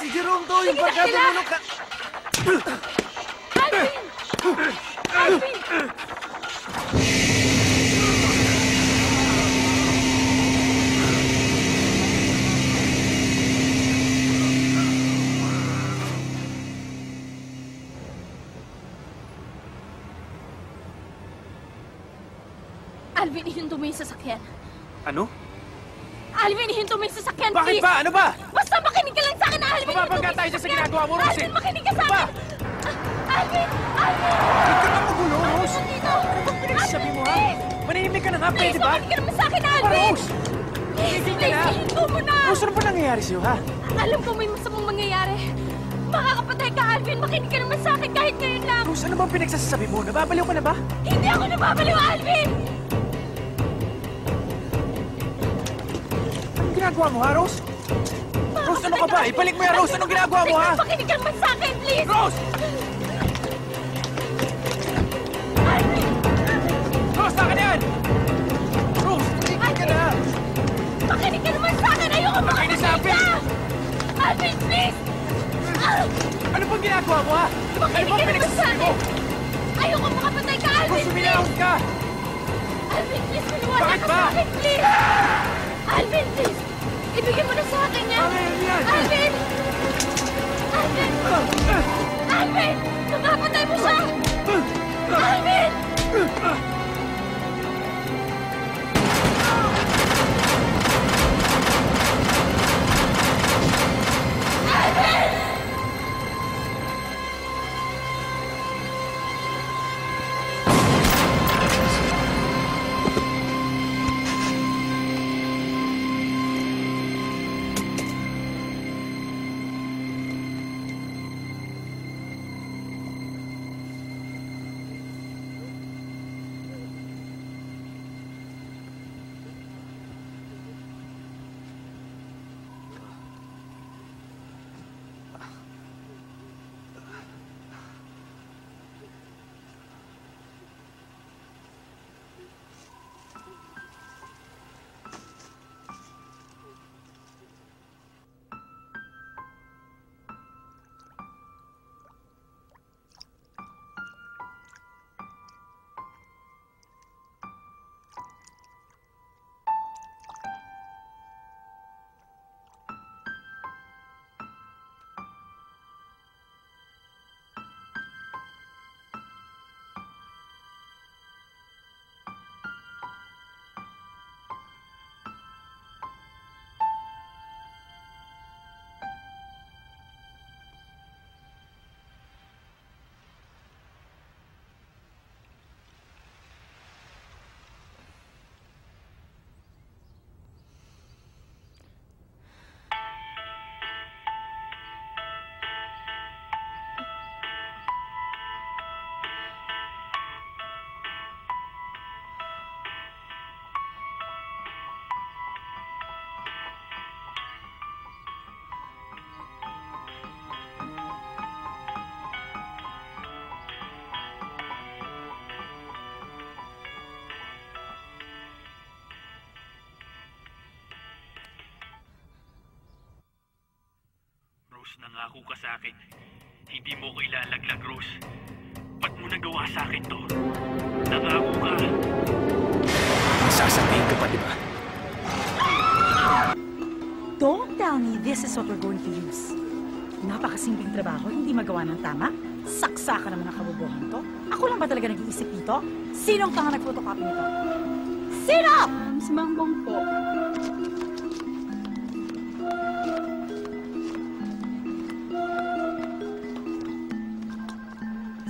Si Jerome to, yung barkada mo nung Alvin! Alvin! Alvin, ihinto mo yung sasakyan. Ano? Alvin, ihinto mo yung sasakyan, Bakit please! ba? Ano ba? Basta makinig ka lang sa akin, Alvin! Mapapagka tayo sa ginagawa mo, Rose! Alvin, makinig ka sa Ano ba? akin! Alvin! Alvin! Huwag ka nga magulo, Rose! Alvin, nandito! Ano pinagsasabi mo, ha? Please! Manahimik ka na nga, Please, pwede ba? makinig ka naman sa akin, Ba, Alvin! Rose? Please, Hindi ka please, na. ihinto mo na! Rose, ano ba nangyayari sa'yo, ha? Alam ko may masamang mangyayari. Makakapatay ka, Alvin! Makinig ka naman sa akin kahit ngayon lang! Rose, ano bang pinagsasabi mo? Nababaliw ka na ba? Hindi ako nababaliw, Alvin! Anong ginagawa mo, ha, Rose? Rose, ano ka ba? Ibalik mo yan, Rose! Anong ginagawa mo, ha? Makinig ka naman sa akin, please! Rose! Alvin! Rose, saan ka na yan? Rose, tigil ka na! Makinig ka naman sa akin! Ayoko Makinig sa makapatay akin! ka! Alvin, please! Ano bang ginagawa mo, ha? Ano Makinig bang ka naman sa pinagsasabi mo? akin! Ayoko makapatay ka, Alvin, Rose, please! uminahon ka! Alvin, please, maniwala Bakit ka ba? sa akin, please! Alvin, please! Ibigay mo na sa akin yan! Amin, yan! Alvin! Alvin! Alvin! Magpapatay mo siya! Alvin! Alvin! Rose, nangako ka sa akin. Hindi mo ko ilalaglag, Rose. Ba't mo nagawa sa akin to? Nangako ka. Sasabihin ka pa, di ba? Don't tell me this is what we're going to use. Napakasimpleng trabaho, hindi magawa ng tama. Saksa ka naman ang kabubuhan to. Ako lang ba talaga nag-iisip dito? Sinong tanga nag-photocopy nito? Sino? Si Mangbong po.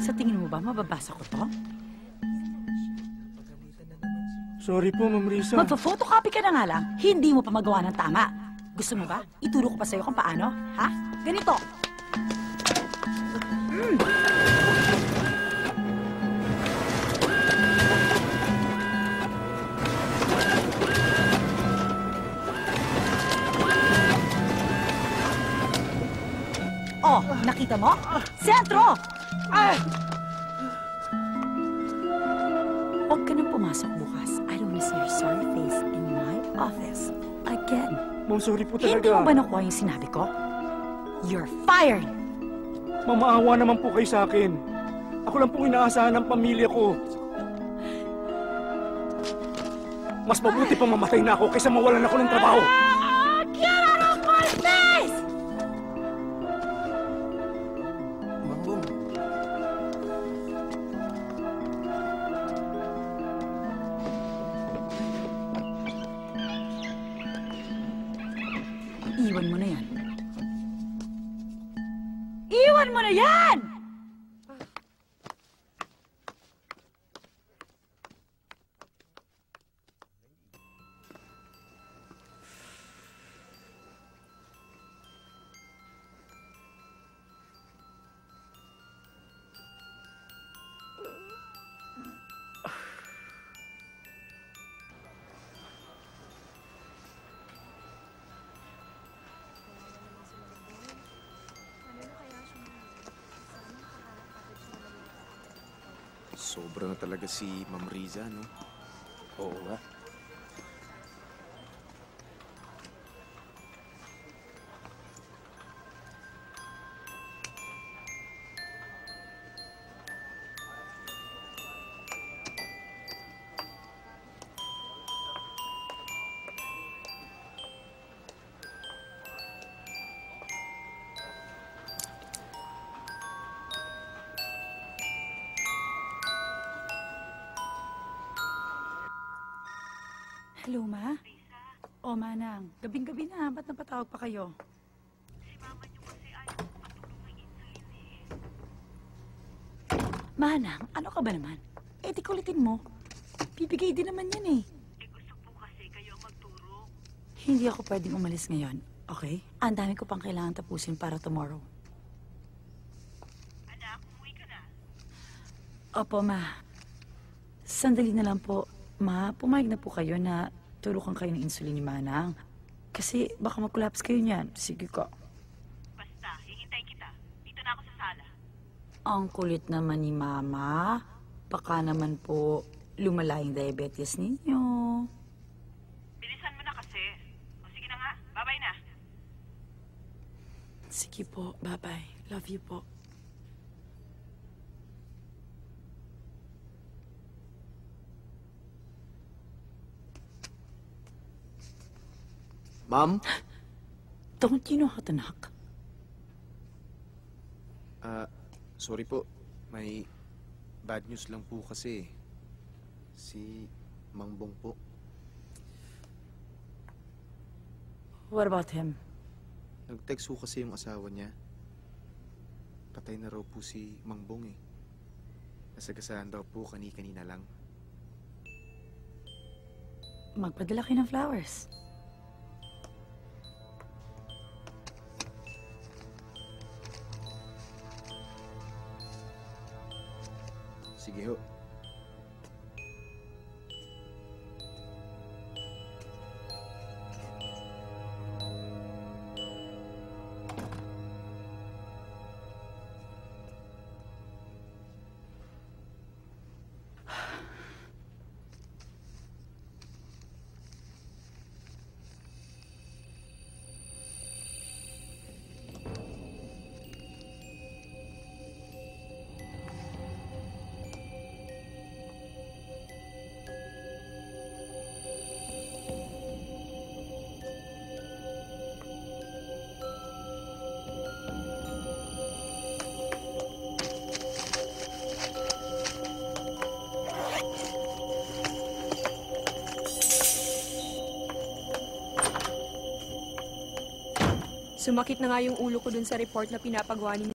Sa tingin mo ba mababasa ko to? Sorry po, Ma'am Risa. Magpa-photocopy ka na nga lang, hindi mo pa magawa ng tama. Gusto mo ba? Ituro ko pa sa'yo kung paano? Ha? Ganito. Oh, nakita mo? Sentro! Huwag ka nang pumasok bukas. I don't miss your sorry face in my office. Again. Ma'am, sorry po Hindi talaga. mo ba nakuha yung sinabi ko? You're fired! Mamaawa naman po kayo sa akin. Ako lang pong inaasahan ng pamilya ko. Mas mabuti pa mamatay na ako kaysa mawalan ako ng trabaho. Get out of my face! Mangbong. Iwan mo na yan. Iwan mo na yan! Sobra na talaga si Ma'am Riza, no? Oo nga. Hello, Ma? O, Manang. Gabing-gabi na. Ba't napatawag pa kayo? Manang, ano ka ba naman? Eh, di kulitin mo. Bibigay din naman yan eh. Gusto po kasi kayo magturo. Hindi ako pwedeng umalis ngayon, okay? Ang dami ko pang kailangan tapusin para tomorrow. Anak, umuwi ka na. Opo, Ma. Sandali na lang po. Ma, pumayag na po kayo na turukan kayo ng insulin ni Manang. Kasi baka mag-collapse kayo niyan. Sige ka. Basta, hihintay kita. Dito na ako sa sala. Ang kulit naman ni Mama. Baka naman po lumala yung diabetes ninyo. Bilisan mo na kasi. O sige na nga, bye-bye na. Sige po, bye-bye. Love you po. Ma'am? Don't you know how to knock? Sorry po. May bad news lang po kasi. Si Mangbong po. What about him? Nag-text po kasi yung asawa niya. Patay na raw po si Mangbong eh. Nasagasaan daw po kani-kanina lang. Magpadala kayo ng flowers. Sige ho. Sumakit na nga yung ulo ko dun sa report na pinapagawa ni